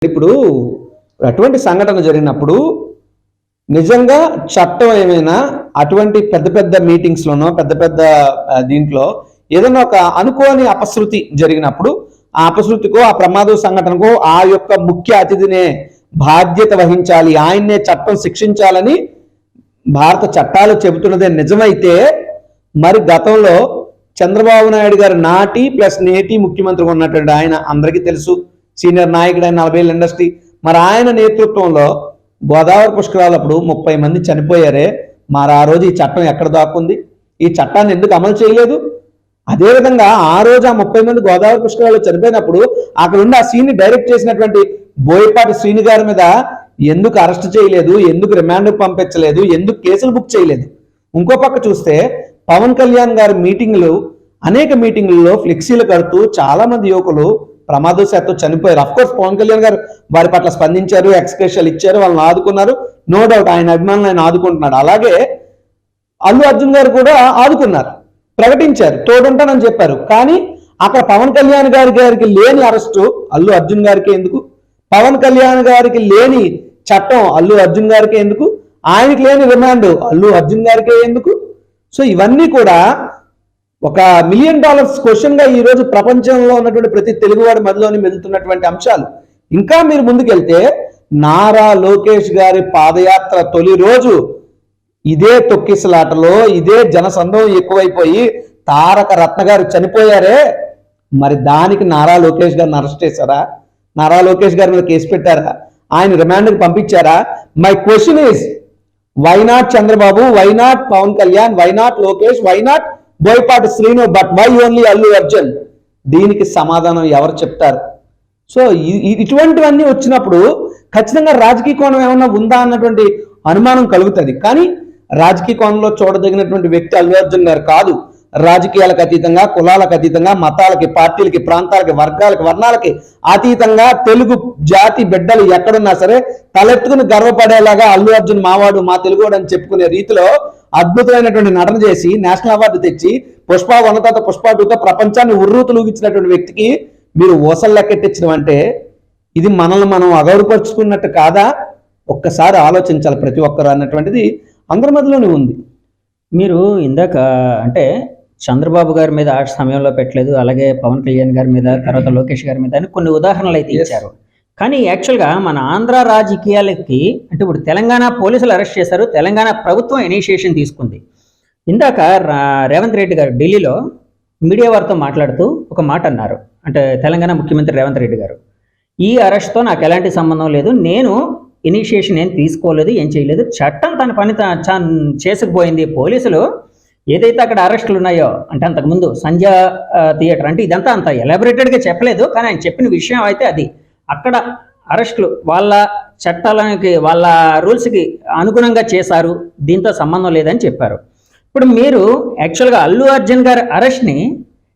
ఇప్పుడు అటువంటి సంఘటన జరిగినప్పుడు నిజంగా చట్టం ఏమైనా అటువంటి పెద్ద పెద్ద మీటింగ్స్లోనో పెద్ద పెద్ద దీంట్లో ఏదైనా ఒక అనుకోని అపశృతి జరిగినప్పుడు ఆ అపశృతికో ఆ ప్రమాద సంఘటనకో ఆ యొక్క ముఖ్య అతిథినే బాధ్యత వహించాలి, ఆయన్నే చట్టం శిక్షించాలని భారత చట్టాలు చెబుతున్నదే నిజమైతే మరి గతంలో చంద్రబాబు నాయుడు గారు నాటి ప్లస్ నేటి ముఖ్యమంత్రిగా ఉన్నటువంటి ఆయన అందరికీ తెలుసు, సీనియర్ నాయకుడు ఆయన 40 ఏళ్ళ ఇండస్ట్రీ. మరి ఆయన నేతృత్వంలో గోదావరి పుష్కరాలప్పుడు 30 మంది చనిపోయారే, మరి ఆ రోజు ఈ చట్టం ఎక్కడ దాక్కుంది? ఈ చట్టాన్ని ఎందుకు అమలు చేయలేదు? అదేవిధంగా ఆ రోజు ఆ 30 మంది గోదావరి పుష్కరాలు చనిపోయినప్పుడు అక్కడ ఉండి ఆ సీన్ని డైరెక్ట్ చేసినటువంటి బోయపాటి శ్రీని గారి మీద ఎందుకు అరెస్ట్ చేయలేదు, ఎందుకు రిమాండ్కు పంపించలేదు, ఎందుకు కేసులు బుక్ చేయలేదు? ఇంకో పక్క చూస్తే పవన్ కళ్యాణ్ గారి మీటింగ్లు, అనేక మీటింగ్లలో ఫ్లెక్సీలు కడుతూ చాలా మంది యువకులు ప్రమాదవశాత్తు చనిపోయారు. అఫ్కోర్స్ పవన్ కళ్యాణ్ గారు వారి పట్ల స్పందించారు, ఎక్స్‌గ్రేషియాలు ఇచ్చారు, వాళ్ళని ఆదుకున్నారు. నో డౌట్ ఆయన అభిమానులు ఆయన ఆదుకుంటున్నాడు. అలాగే అల్లు అర్జున్ గారు కూడా ఆదుకున్నారు, ప్రకటించారు, తోడుంటానని చెప్పారు. కానీ అక్కడ పవన్ కళ్యాణ్ గారికి లేని అరెస్టు అల్లు అర్జున్ గారికి ఎందుకు? పవన్ కళ్యాణ్ గారికి లేని చట్టం అల్లు అర్జున్ గారికి ఎందుకు? ఆయనకి లేని రిమాండ్ అల్లు అర్జున్ గారికే ఎందుకు? సో ఇవన్నీ కూడా ఒక $1 మిలియన్ క్వశ్చన్గా ఈరోజు ప్రపంచంలో ఉన్నటువంటి ప్రతి తెలుగువాడి మధ్యలోని మెదులుతున్నటువంటి అంశాలు. ఇంకా మీరు ముందుకెళ్తే నారా లోకేష్ గారి పాదయాత్ర తొలి రోజు ఇదే తొక్కిసలాటలో ఇదే జనసందోహం ఎక్కువైపోయి తారక రత్న గారు చనిపోయారే, మరి దానికి నారా లోకేష్ గారిని అరెస్ట్ చేశారా? నారా లోకేష్ గారి మీద కేసు పెట్టారా? ఆయన రిమాండ్కి పంపించారా? My question is why not Chandrababu, why not Pawan Kalyan, why not Lokesh, why not Boyapati Srinu, but why only Allu Arjun? దీనికి సమాధానం ఎవరు చెప్తారు? సో ఇటువంటివన్నీ వచ్చినప్పుడు ఖచ్చితంగా రాజకీయ కోణం ఏమన్నా ఉందా అన్నటువంటి అనుమానం కలుగుతుంది. కానీ రాజకీయ కోణంలో చూడదగినటువంటి వ్యక్తి అల్లు అర్జున్ గారు కాదు. రాజకీయాలకు అతీతంగా, కులాలకు అతీతంగా, మతాలకి, పార్టీలకి, ప్రాంతాలకి, వర్గాలకి, వర్ణాలకి అతీతంగా తెలుగు జాతి బిడ్డలు ఎక్కడున్నా సరే తలెత్తుకుని గర్వపడేలాగా అల్లు అర్జున్ మావాడు, మా తెలుగువాడు అని చెప్పుకునే రీతిలో అద్భుతమైనటువంటి నటన చేసి నేషనల్ అవార్డు తెచ్చి పుష్ప 1 తర్వాత పుష్ప 2తో ప్రపంచాన్ని ఉర్రూతలూగించినటువంటి వ్యక్తికి మీరు ఊసలు లెక్కెట్టించడం అంటే ఇది మనల్ని మనం అగౌరవపరుచుకున్నట్టు కాదా? ఒక్కసారి ఆలోచించాలి ప్రతి ఒక్కరు అన్నటువంటిది అందరి మధ్యలోనే ఉంది. మీరు ఇందాక అంటే చంద్రబాబు గారి మీద ఆ సమయంలో పెట్టలేదు, అలాగే పవన్ కళ్యాణ్ గారి మీద, తర్వాత లోకేష్ గారి మీద అని కొన్ని ఉదాహరణలు అయితే ఇచ్చారు. కానీ యాక్చువల్గా మన ఆంధ్ర రాజకీయాలకి అంటే ఇప్పుడు తెలంగాణ పోలీసులు అరెస్ట్ చేశారు, తెలంగాణ ప్రభుత్వం ఇనిషియేషన్ తీసుకుంది. ఇందాక రేవంత్ రెడ్డి గారు ఢిల్లీలో మీడియా వారితో మాట్లాడుతూ ఒక మాట అన్నారు. అంటే తెలంగాణ ముఖ్యమంత్రి రేవంత్ రెడ్డి గారు, ఈ అరెస్ట్తో నాకు ఎలాంటి సంబంధం లేదు, నేను ఇనిషియేషన్ ఏం తీసుకోలేదు, ఏం చేయలేదు, చట్టం తన పని చేసుకుపోయింది. పోలీసులు ఏదైతే అక్కడ అరెస్టులు ఉన్నాయో అంటే అంతకుముందు సంధ్య థియేటర్ అంటే ఇదంతా అంత ఎలాబొరేటెడ్గా చెప్పలేదు, కానీ ఆయన చెప్పిన విషయం అయితే అది. అక్కడ అరెస్టులు వాళ్ళ చట్టాలకి వాళ్ళ రూల్స్కి అనుగుణంగా చేశారు, దీంతో సంబంధం లేదని చెప్పారు. ఇప్పుడు మీరు యాక్చువల్గా అల్లు అర్జున్ గారి అరెస్ట్ని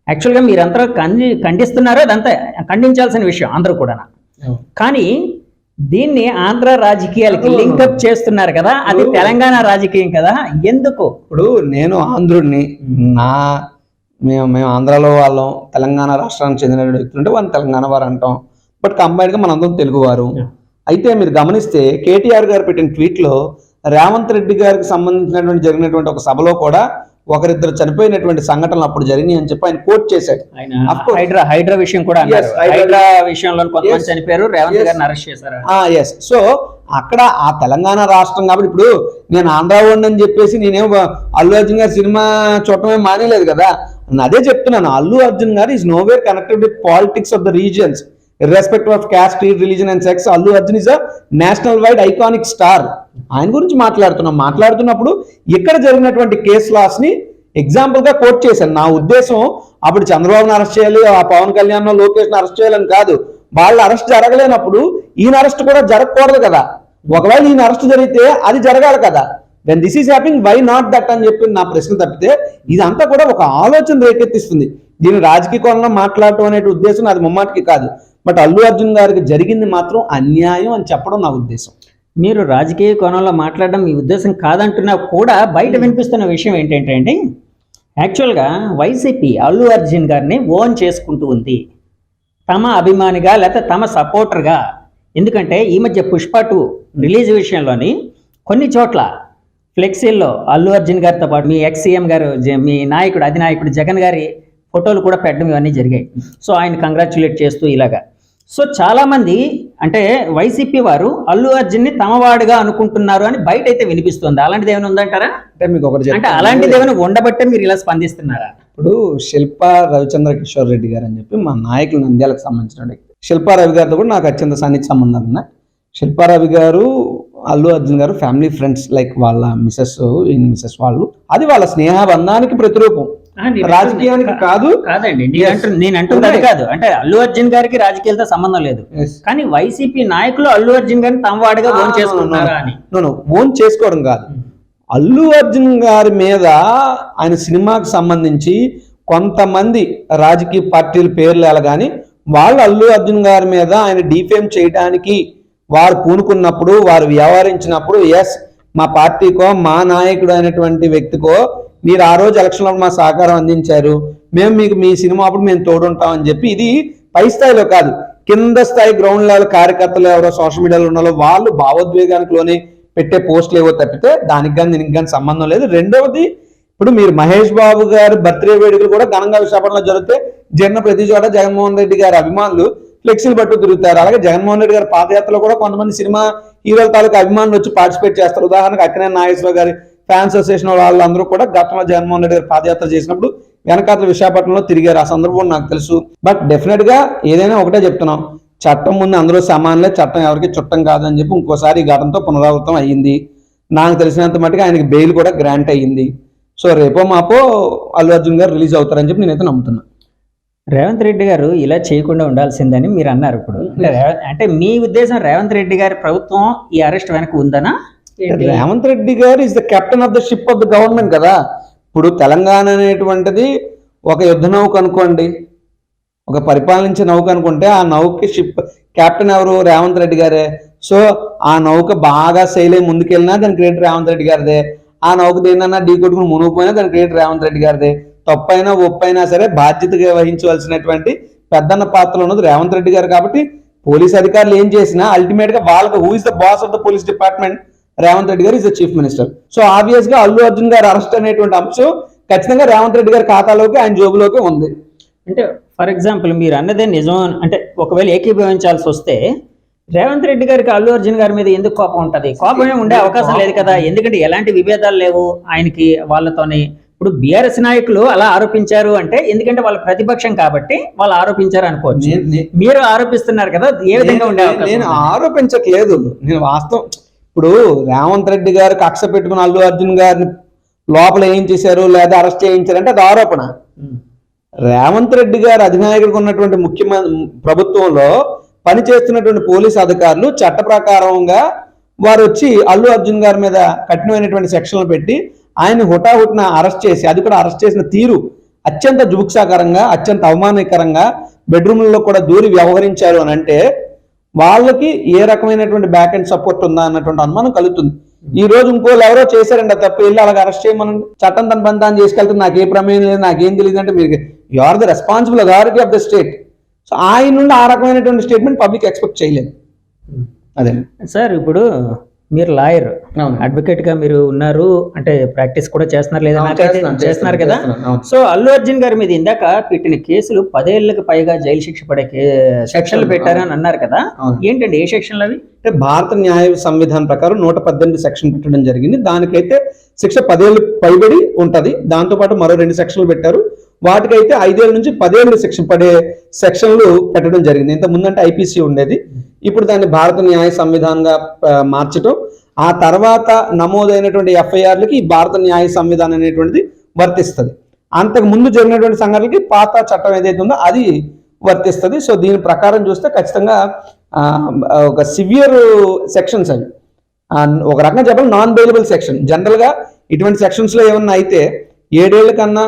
యాక్చువల్గా మీరంతా ఖండిస్తున్నారో అదంతా ఖండించాల్సిన విషయం అందరూ కూడా. కానీ దీన్ని ఆంధ్ర రాజకీయాలకి లింకప్ చేస్తున్నారు కదా, అది తెలంగాణ రాజకీయం కదా, ఎందుకు? ఇప్పుడు నేను ఆంధ్రుడిని, మేము ఆంధ్రాలో వాళ్ళం, తెలంగాణ రాష్ట్రానికి చెందిన వ్యక్తులు ఉంటే వాళ్ళని తెలంగాణ వారు అంటాం, బట్ కంబైన్గా మనందరం తెలుగువారు. అయితే మీరు గమనిస్తే కేటీఆర్ గారు పెట్టిన ట్వీట్లో రేవంత్ రెడ్డి గారికి సంబంధించినటువంటి జరిగినటువంటి ఒక సభలో కూడా ఒకరిద్దరు చనిపోయినటువంటి సంఘటనలు అప్పుడు జరిగినాయి అని చెప్పి ఆయన కోట్ చేశాడు. హైడ్రా విషయం కూడా హైడ్రా విషయంలో కొంతమంది చనిపోయారు, రేవంత్ గారిని అరెస్ట్ చేశారు. ఎస్. సో అక్కడ ఆ తెలంగాణ రాష్ట్రం కాబట్టి ఇప్పుడు నేను ఆంధ్రా వాడిని అని చెప్పేసి నేనేం అల్లు అర్జున్ గారి సినిమా చూడటమే మానేలేదు కదా. అదే చెప్తున్నాను, అల్లు అర్జున్ గారు is nowhere connected with politics of the regions irrespective of caste, creed, religion and sex. Allu Arjun is a national wide iconic star. ఆయన గురించి మాట్లాడుతున్నప్పుడు ఇక్కడ జరిగినటువంటి కేసు లాస్ ని ఎగ్జాంపుల్ గా కోట్ చేశాను. నా ఉద్దేశం అప్పుడు చంద్రబాబుని అరెస్ట్ చేయాలి, ఆ పవన్ కళ్యాణ్ లోకేష్ అరెస్ట్ చేయాలని కాదు. వాళ్ళ అరెస్ట్ జరగలేనప్పుడు ఈయన అరెస్ట్ కూడా జరగకూడదు కదా. ఒకవేళ ఈయన అరెస్ట్ జరిగితే అది జరగాలి కదా. Then this is happening, why not that అని చెప్పి నా ప్రశ్న తప్పితే ఇదంతా కూడా ఒక ఆలోచన రేకెత్తిస్తుంది. దీన్ని రాజకీయ కోణంలో మాట్లాడటం అనే ఉద్దేశం అది ముమ్మాటికి కాదు. బట్ అల్లు అర్జున్ గారికి జరిగింది మాత్రం అన్యాయం అని చెప్పడం నా ఉద్దేశం. మీరు రాజకీయ కోణంలో మాట్లాడడం మీ ఉద్దేశం కాదంటున్నా కూడా బయట వినిపిస్తున్న విషయం ఏంటంటే అండి, యాక్చువల్గా వైసీపీ అల్లు అర్జున్ గారిని ఓన్ చేసుకుంటూ ఉంది. తమ అభిమానిగా లేకపోతే తమ సపోర్టర్గా ఎందుకంటే ఈ మధ్య పుష్ప 2 రిలీజ్ విషయంలోని కొన్ని చోట్ల ఫ్లెక్సీల్లో అల్లు అర్జున్ గారితో పాటు మీ ఎక్స్ సీఎం గారు మీ నాయకుడు అధినాయకుడు జగన్ గారి ఫోటోలు కూడా పెట్టడం ఇవన్నీ జరిగాయి. సో ఆయన కంగ్రాచులేట్ చేస్తూ ఇలాగా. సో చాలా మంది అంటే వైసీపీ వారు అల్లు అర్జున్ని తమవాడుగా అనుకుంటున్నారు అని బయట అయితే వినిపిస్తుంది. అలాంటిది ఏమైనా ఉందంటారా? అంటే మీకు ఒకటి అంటే అలాంటిది ఏమైనా ఉండబట్టే మీరు ఇలా స్పందిస్తున్నారా? ఇప్పుడు శిల్పా రవిచంద్ర కిషోర్ రెడ్డి గారు అని చెప్పి మా నాయకులు నంద్యాలకు సంబంధించిన శిల్పా రవి గారితో కూడా నాకు అత్యంత సన్నిహిత సంబంధాలు ఉన్నాయి. శిల్పా రవి గారు అల్లు అర్జున్ గారు ఫ్యామిలీ ఫ్రెండ్స్, లైక్ వాళ్ళ మిసెస్ వాళ్ళు, అది వాళ్ళ స్నేహబంధానికి ప్రతిరూపం, రాజకీయానికి కాదు. కాదండి, నేను అంటుంది అది కాదు. అంటే అల్లు అర్జున్ గారికి రాజకీయాలతో సంబంధం లేదు, కానీ వైసీపీ నాయకులు అల్లు అర్జున్ గారిని తమ వాడిగా ఓన్ చేసుకుంటున్నారా అని. ఓన్ చేసుకోవడం కాదు, అల్లు అర్జున్ గారి మీద ఆయన సినిమాకి సంబంధించి కొంతమంది రాజకీయ పార్టీల పేర్లు ఎలాగాని వాళ్ళు అల్లు అర్జున్ గారి మీద ఆయన డిఫేమ్ చేయడానికి వారు పూనుకున్నప్పుడు, వారు వ్యవహరించినప్పుడు, ఎస్ మా పార్టీకో మా నాయకుడు అయినటువంటి వ్యక్తికో మీరు ఆ రోజు ఎలక్షన్లో మా సహకారం అందించారు, మేము మీకు మీ సినిమా అప్పుడు మేము తోడుంటామని చెప్పి, ఇది పై స్థాయిలో కాదు, కింద స్థాయి గ్రౌండ్ లెవెల్ కార్యకర్తలు ఎవరో సోషల్ మీడియాలో ఉన్నారో వాళ్ళు భావోద్వేగానికి లోనే పెట్టే పోస్టులు ఏవో తప్పితే దానికి కానీ దీనికి కానీ సంబంధం లేదు. రెండవది, ఇప్పుడు మీరు మహేష్ బాబు గారు బర్త్డే వేడుకలు కూడా ఘనంగా విశాఖపట్నంలో జరిగితే జరిగిన ప్రతి చోట జగన్మోహన్ రెడ్డి గారి అభిమానులు ఫ్లెక్సీలు పట్టు తిరుగుతారు. అలాగే జగన్మోహన్ రెడ్డి గారి పాదయాత్రలో కూడా కొంతమంది సినిమా హీరోల తాలూకు అభిమానులు వచ్చి పార్టిసిపేట్ చేస్తారు. ఉదాహరణకు అక్కినేని నాగేశ్వరరావు గారి ఫ్యాన్స్ అసోసియేషన్ వాళ్ళందరూ కూడా గతంలో జగన్మోహన్ రెడ్డి గారి పాదయాత్ర చేసినప్పుడు వెనకాతల విశాఖపట్నంలో తిరిగారు. ఆ సందర్భం నాకు తెలుసు. బట్ డెఫినెట్ గా ఏదైనా ఒకటే చెప్తున్నాం, చట్టం ముందు అందరూ సమానలే, చట్టం ఎవరికి చుట్టం కాదని చెప్పి ఇంకోసారి ఈ ఘటనతో పునరావృతం అయ్యింది. నాకు తెలిసినంత మట్టుగా ఆయనకి బెయిల్ కూడా గ్రాంట్ అయ్యింది. సో రేపో మాపో అల్లు అర్జున్ గారు రిలీజ్ అవుతారని చెప్పి నేనైతే నమ్ముతున్నా. రేవంత్ రెడ్డి గారు ఇలా చేయకుండా ఉండాల్సిందని మీరు అన్నారు. ఇప్పుడు అంటే మీ ఉద్దేశం రేవంత్ రెడ్డి గారి ప్రభుత్వం ఈ అరెస్ట్ వెనక ఉందనా? Revanth Reddy garu is the captain of the ship of the government కదా. ఇప్పుడు తెలంగాణ అనేటువంటిది ఒక యుద్ధ నౌక అనుకోండి, ఒక పరిపాలించే నౌక అనుకుంటే ఆ నౌకకి షిప్ కెప్టెన్ ఎవరు? రేవంత్ రెడ్డి గారే. సో ఆ నౌక బాగా శైలి ముందుకెళ్ళినా దాని క్రెడిట్ రేవంత్ రెడ్డి గారిదే. ఆ నౌక దేనన్నా ఢీ కొట్టుకుని మునిగిపోయినా దాని క్రెడిట్ రేవంత్ రెడ్డి గారిదే. తప్పైనా ఒప్పైనా సరే బాధ్యతగా వహించవలసినటువంటి పెద్దన్న పాత్రలో ఉన్నది రేవంత్ రెడ్డి గారు. కాబట్టి పోలీస్ అధికారులు ఏం చేసినా అల్టిమేట్ గా వాళ్ళకి who is the boss of the police department? Revanth Reddy garu is the chief minister. So obvious గా అల్లు అర్జున్ గారు అరెస్ట్ అనేటువంటి అంశం ఖచ్చితంగా రేవంత్ రెడ్డి గారి ఖాతాలోకి, ఆయన జోబులోకి ఉంది. అంటే ఫర్ ఎగ్జాంపుల్ మీరు అన్నదే నిజం అంటే ఒకవేళ ఏకీభవించాల్సి వస్తే రేవంత్ రెడ్డి గారికి అల్లు అర్జున్ గారి మీద ఎందుకు కోపం ఉంటుంది? కోపమే ఉండే అవకాశం లేదు కదా, ఎందుకంటే ఎలాంటి విభేదాలు లేవు ఆయనకి వాళ్ళతోని. ఇప్పుడు బీఆర్ఎస్ నాయకులు అలా ఆరోపించారు అంటే ఎందుకంటే వాళ్ళ ప్రతిపక్షం కాబట్టి వాళ్ళు ఆరోపించారు అనుకోవచ్చు. మీరు ఆరోపిస్తున్నారు కదా, ఏ విధంగా ఉండే అవకాశం? నేను ఆరోపించట్లేదు, నేను వాస్తవం. ఇప్పుడు రేవంత్ రెడ్డి గారు కక్ష పెట్టుకుని అల్లు అర్జున్ గారిని లోపల ఏం చేశారు లేదా అరెస్ట్ చేయించారంటే అది ఆరోపణ. రేవంత్ రెడ్డి గారు అధినాయకుడికి ఉన్నటువంటి ముఖ్యమంత్రి ప్రభుత్వంలో పనిచేస్తున్నటువంటి పోలీసు అధికారులు చట్ట ప్రకారంగా వారు వచ్చి అల్లు అర్జున్ గారి మీద కఠినమైనటువంటి సెక్షన్లు పెట్టి ఆయన హుటాహుటిన అరెస్ట్ చేసి, అది కూడా అరెస్ట్ చేసిన తీరు అత్యంత జుగుప్సాకరంగా, అత్యంత అవమానకరంగా బెడ్రూమ్లలో కూడా దూరి వ్యవహరించారు అని అంటే వాళ్ళకి ఏ రకమైనటువంటి బ్యాక్ అండ్ సపోర్ట్ ఉందా అన్నటువంటి అనుమానం కలుగుతుంది. ఈ రోజు ఇంకోళ్ళు ఎవరో చేశారండి తప్ప వెళ్ళి అలాగ అరెస్ట్ చేయమని చట్టం తన పని తాను చేసుకెళ్తే నాకు ఏ ప్రమేయం లేదు, నాకేం తెలియదు అంటే మీరు you are the responsible authority of the state. So ఆయన నుండి ఆ రకమైనటువంటి స్టేట్మెంట్ పబ్లిక్ ఎక్స్పెక్ట్ చేయలేదు. అదే సార్, ఇప్పుడు మీరు లాయర్, అడ్వకేట్ గా మీరు ఉన్నారు అంటే ప్రాక్టీస్ కూడా చేస్తున్నారు లేదా? చేస్తున్నారు కదా. సో అల్లు అర్జున్ గారి మీద ఇందాక పెట్టిన కేసులు 10 ఏళ్లకు పైగా జైలు శిక్ష పడే సెక్షన్లు పెట్టారని అన్నారు కదా, ఏంటండి ఏ సెక్షన్లు అవి? అంటే భారత న్యాయ సంవిధానం ప్రకారం 118 సెక్షన్ పెట్టడం జరిగింది. దానికైతే శిక్ష 10 ఏళ్ళు పైబడి ఉంటది. దాంతో పాటు మరో 2 సెక్షన్లు పెట్టారు. వాటికైతే 5 ఏళ్ళ నుంచి 10 ఏళ్ళు శిక్ష పడే సెక్షన్లు పెట్టడం జరిగింది. ఇంత ముందంటే ఐపీసీ ఉండేది, ఇప్పుడు దాన్ని భారత న్యాయ సంవిధానంగా మార్చడం, ఆ తర్వాత నమోదైనటువంటి ఎఫ్ఐఆర్లకి భారత న్యాయ సంవిధానం అనేటువంటిది వర్తిస్తుంది. అంతకు ముందు జరిగినటువంటి సంఘటనలకి పాత చట్టం ఏదైతే ఉందో అది వర్తిస్తుంది. సో దీని ప్రకారం చూస్తే ఖచ్చితంగా ఒక సివియర్ సెక్షన్స్ అవి. ఒక రకంగా చెప్పాలి నాన్ బెయిలబుల్ సెక్షన్. జనరల్గా ఇటువంటి సెక్షన్స్లో ఏమన్నా అయితే 7 ఏళ్ల కన్నా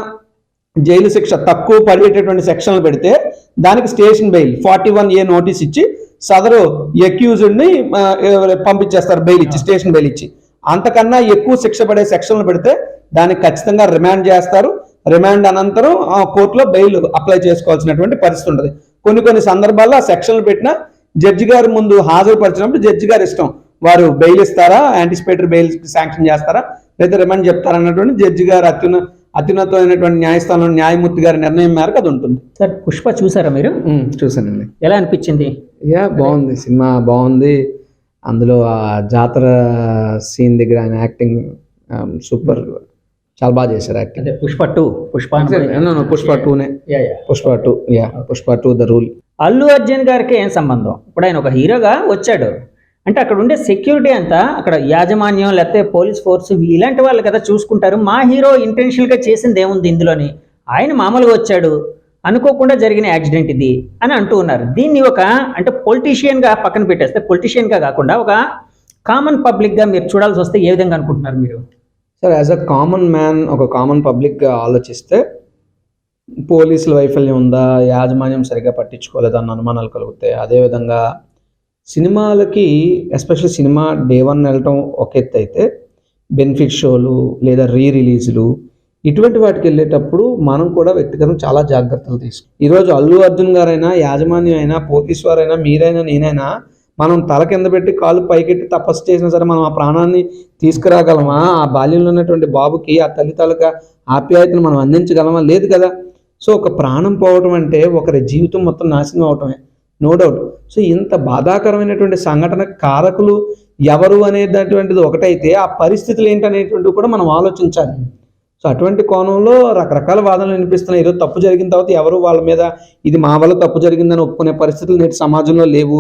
జైలు శిక్ష తక్కువ పడేటటువంటి సెక్షన్లు పెడితే దానికి స్టేషన్ బెయిల్ 41A నోటీస్ ఇచ్చి సదరు అక్యూజ్డ్ని పంపించేస్తారు, బెయిల్ ఇచ్చి, స్టేషన్ బెయిల్ ఇచ్చి. అంతకన్నా ఎక్కువ శిక్ష పడే సెక్షన్లు పెడితే దానికి ఖచ్చితంగా రిమాండ్ చేస్తారు. రిమాండ్ అనంతరం కోర్టులో బెయిల్ అప్లై చేసుకోవాల్సినటువంటి పరిస్థితి ఉంటుంది. కొన్ని సందర్భాల్లో ఆ సెక్షన్లు పెట్టినా జడ్జి గారి ముందు హాజరుపరిచినప్పుడు జడ్జి గారి ఇష్టం, వారు బెయిల్ ఇస్తారా, యాంటిసిపేటరీ బెయిల్ శాంక్షన్ చేస్తారా, లేదా రిమాండ్ చెప్తారా అన్నటువంటి జడ్జి గారు అత్యున్నతమైనటువంటి న్యాయస్థానం న్యాయమూర్తి గారి నిర్ణయం మేరకు అది ఉంటుంది. సార్ పుష్ప చూసారా మీరు? చూసానండి. ఎలా అనిపించింది? బాగుంది, సినిమా బాగుంది. అందులో ఆ జాతర సీన్ దగ్గర ఆయన యాక్టింగ్ సూపర్, చాలా బాగా చేశారు యాక్టింగ్. అదే పుష్ప 2 పుష్ప 2నే, పుష్ప 2 ద రూల్. అల్లు అర్జున్ గారికి ఏం సంబంధం? ఇప్పుడు ఆయన ఒక హీరోగా వచ్చాడు అంటే అక్కడ ఉండే సెక్యూరిటీ అంతా అక్కడ యాజమాన్యం లేకపోతే పోలీస్ ఫోర్స్ ఇలాంటి వాళ్ళు కదా చూసుకుంటారు. మా హీరో ఇంటెన్షనల్గా చేసింది ఏముంది ఇందులోని, ఆయన మామూలుగా వచ్చాడు, అనుకోకుండా జరిగిన యాక్సిడెంట్ ఇది అని అంటూ ఉన్నారు. దీన్ని ఒక అంటే పొలిటీషియన్గా పక్కన పెట్టేస్తే, పొలిటీషియన్గా కాకుండా ఒక కామన్ పబ్లిక్గా మీరు చూడాల్సి వస్తే ఏ విధంగా అనుకుంటున్నారు మీరు? Sir, as a common man, ఒక కామన్ పబ్లిక్గా ఆలోచిస్తే పోలీసుల వైఫల్యం ఉందా, యాజమాన్యం సరిగ్గా పట్టించుకోలేదన్న అనుమానాలు కలుగుతాయి. అదేవిధంగా సినిమాలకి, ఎస్పెషల్లీ సినిమా డే 1 వెళ్ళటం ఒక ఎత్తు అయితే, బెనిఫిట్ షోలు లేదా రిలీజులు ఇటువంటి వాటికి వెళ్ళేటప్పుడు మనం కూడా వ్యక్తిగతంగా చాలా జాగ్రత్తలు ఈరోజు అల్లు అర్జున్ గారైనా, యాజమాన్యం అయినా, పోలీసు వారైనా, మీరైనా, నేనైనా మనం తల కింద పెట్టి కాళ్ళు పైకెట్టి తపస్సు చేసినా సరే మనం ఆ ప్రాణాన్ని తీసుకురాగలమా? ఆ బాల్యంలో ఉన్నటువంటి బాబుకి ఆ తల్లి తాలూకా ఆప్యాయతను మనం అందించగలమా? లేదు కదా. సో ఒక ప్రాణం పోవటం అంటే ఒకరి జీవితం మొత్తం నాశనం అవటమే, నో డౌట్. సో ఇంత బాధాకరమైనటువంటి సంఘటన కారకులు ఎవరు అనేటటువంటిది ఒకటైతే, ఆ పరిస్థితులు ఏంటనేటువంటివి కూడా మనం ఆలోచించాలి. సో అటువంటి కోణంలో రకరకాల వాదనలు వినిపిస్తున్నాయి. ఈరోజు తప్పు జరిగిన తర్వాత ఎవరు వాళ్ళ మీద ఇది మా వల్ల తప్పు జరిగిందని ఒప్పుకునే పరిస్థితులు నేటి సమాజంలో లేవు.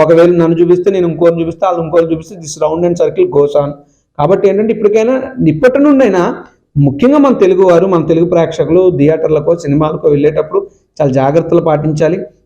ఒకవేళ నన్ను చూపిస్తే నేను ఇంకోరిని చూపిస్తే, వాళ్ళు ఇంకోరిని చూపిస్తే, this round and circle goes on. కాబట్టి ఏంటంటే ఇప్పటికైనా, ఇప్పటి నుండైనా ముఖ్యంగా మన తెలుగువారు, మన తెలుగు ప్రేక్షకులు థియేటర్లకో సినిమాలకో వెళ్ళేటప్పుడు చాలా జాగ్రత్తలు పాటించాలి.